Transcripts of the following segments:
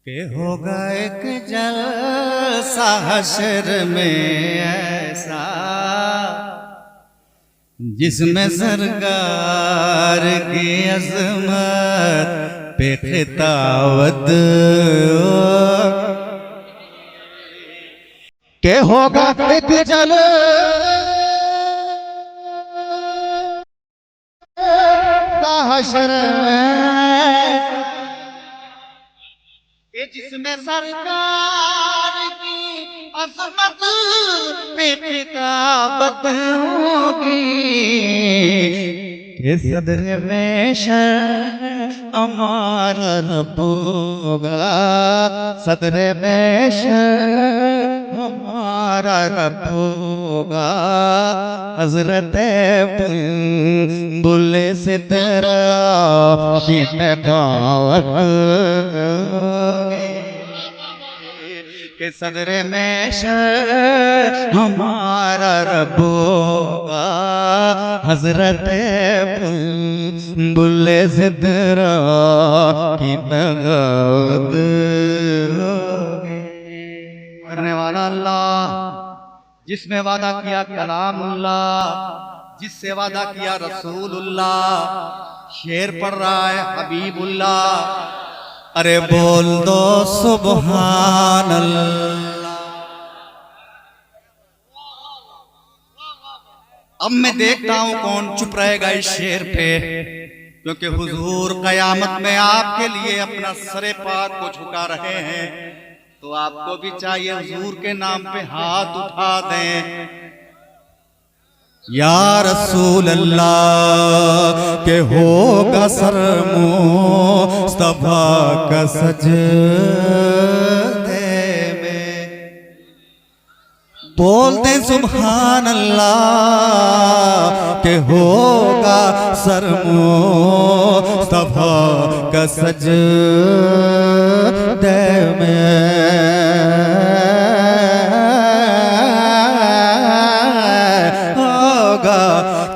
के होगा एक जलसा हश्र में ऐसा जिसमें सरकार की अज़मत पे खिताबत के होगा एक जलसा हश्र में जिसमें सरकार की अज़मत पे खिताबत होगी कि सदर में हमारा रब होगा, सदर में हमारा रब होगा। हज़रत बुल्ले से तेरा के सदर में हमारा रब होगा। हज़रत बुल्ले से तेरा करने वाला अल्लाह, जिसने वादा किया कलामुल्लाह, जिससे वादा किया रसूलुल्लाह, शेर पढ़ रहा है हबीबुल्लाह। अरे बोल दो सुभान अल्लाह। अब मैं देखता हूं कौन चुप रहेगा इस शेर पे, क्योंकि हुजूर कयामत में आपके लिए अपना सरे पाक को झुका रहे हैं। तो आपको भी चाहिए हुजूर के नाम पे हाथ उठा दें। या रसूल अल्लाह के होगा सर मुस्तफा का सजदे में, बोल दे सुभान अल्लाह के होगा सर मुस्तफा का सजदे में।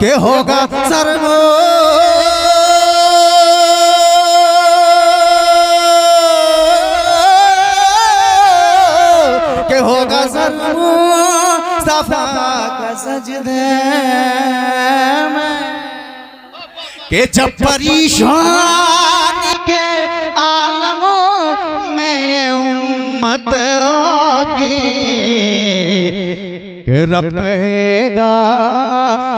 के होगा सर के होगा सर मुस्तफा का सजदे में, के जब परेशानी के आलमों में उम्मत होगी कि रब कहेगा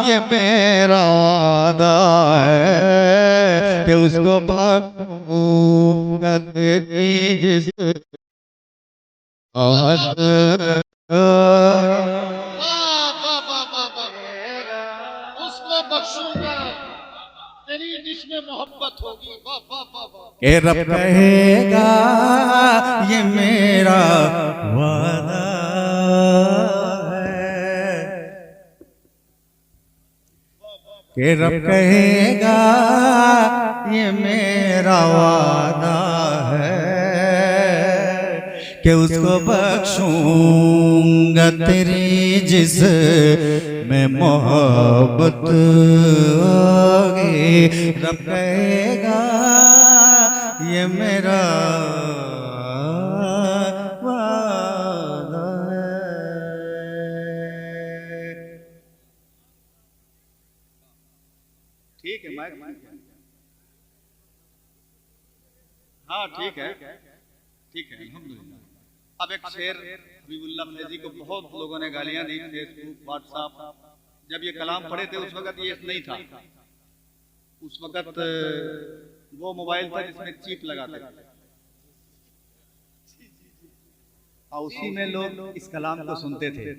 ये मेरा वादा है कि उसको उसको बख्शूंगा तेरी जिसमें मोहब्बत होगी। कि रब कहेगा ये मेरा वादा कि रब कहेगा ये मेरा वादा है कि उसको बख्शूंगा तेरी जिस में मोहब्बत होगी। रब कहेगा ये मेरा वादा है। ठीक है माइक, हाँ ठीक है अल्हम्दुलिल्लाह। अब एक शेर हबीबुल्लाह फैजी को बहुत लोगों ने गालियां दी, फेसबुक व्हाट्सएप। जब ये कलाम पढ़े थे उस वक्त ये नहीं था, उस वक्त वो मोबाइल था जिसमें चिप लगाते थे और उसी में लोग इस कलाम को सुनते थे।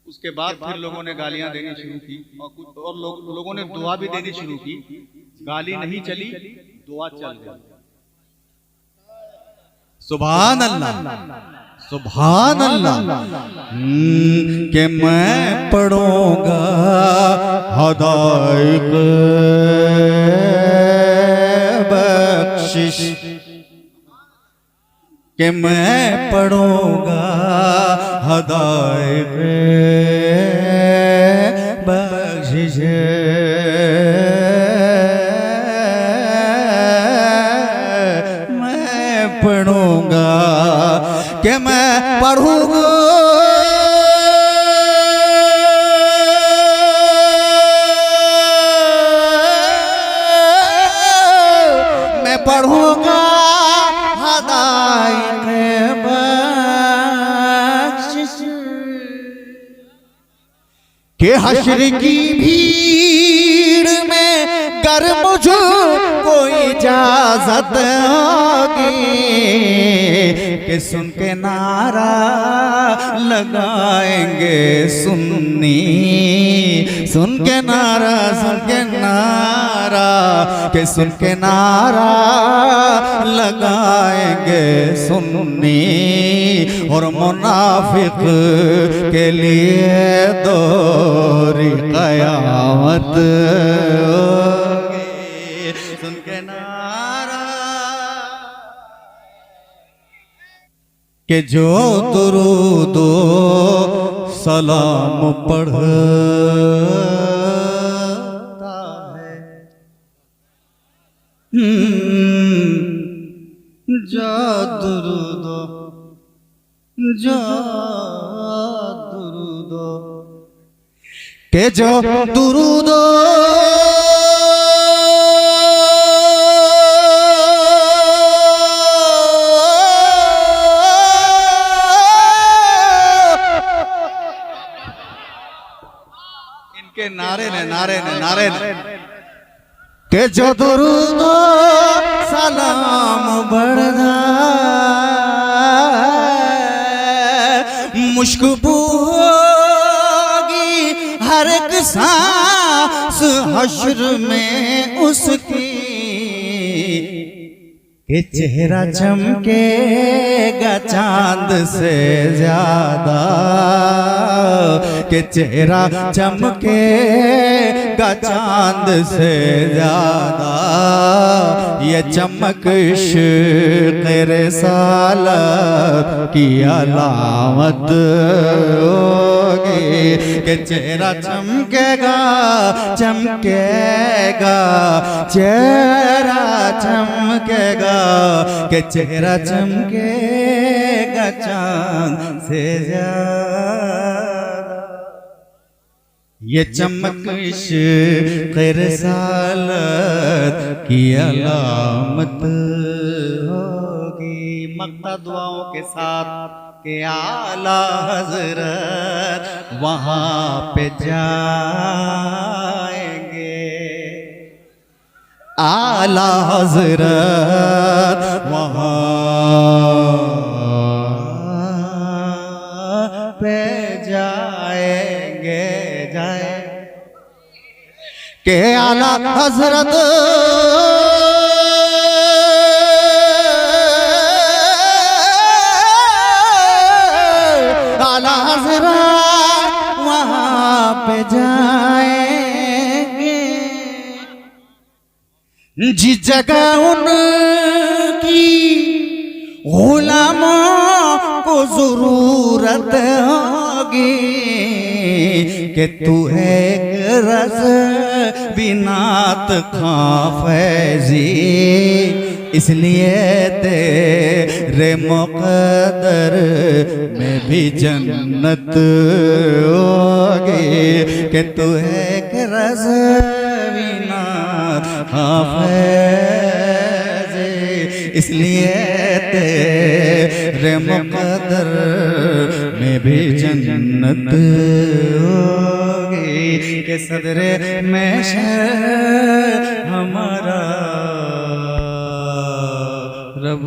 उसके बाद फिर लोगों ने गालियां देनी शुरू की और लोगों ने दुआ भी देनी शुरू की। गाली नहीं चली, दुआ चल गई। सुभान अल्लाह, सुभान अल्लाह। कि मैं पढ़ूंगा हदायत बख्शिश, कि मैं पढ़ूंगा हदायत बख्शिश। मैं पढ़ूंगा कि मैं पढ़ूंगा मैं पढ़ूंगा हदायत बख्शिश के हश्र की भीड़ में गर मुझे कोई इजाजत होगी कि सुन के नारा लगाएंगे सुन्नी सुन के नारा कि सुन के नारा लगाएंगे सुन्नी और मुनाफिक के लिए दोरी कयामत होगी सुन के नारा कि जो दुरूदो सलाम पढ़ता है जो दुरूदो के जो दुरूदो इनके नारे ने के जो दुरूदो सलाम बढ़दा मुश्कबू होगी हर एक सांस हश्र में उसकी कि चेहरा चमकेगा चांद से ज्यादा कि चेहरा चमकेगा चांद से ज्यादा ये चमक तेरे सालत की अलामत होगी कि चेहरा चमकेगा चेहरा चमकेगा कि चेहरा चमकेगा चांद से ज्यादा ये चमकश तेरे सालत की अलामत होगी। मक्ता दुआओं के साथ के आला हजरत वहाँ पे जाएंगे, आला हजरत वहाँ पे जाएंगे के आला हजरत आला हजरत वहाँ पे जाएंगे जिस जगह उनकी गुलामों को जरूरत होगी कि तू है रस बिनात खां फैजी, इसलिए तेरे मुक़द्दर में भी जन्नत होगी कि तू है रस बिनात खां फैजी, इसलिए तेरे मुक़द्दर में भी जन्नत होगी कि सदरे में हमारा रब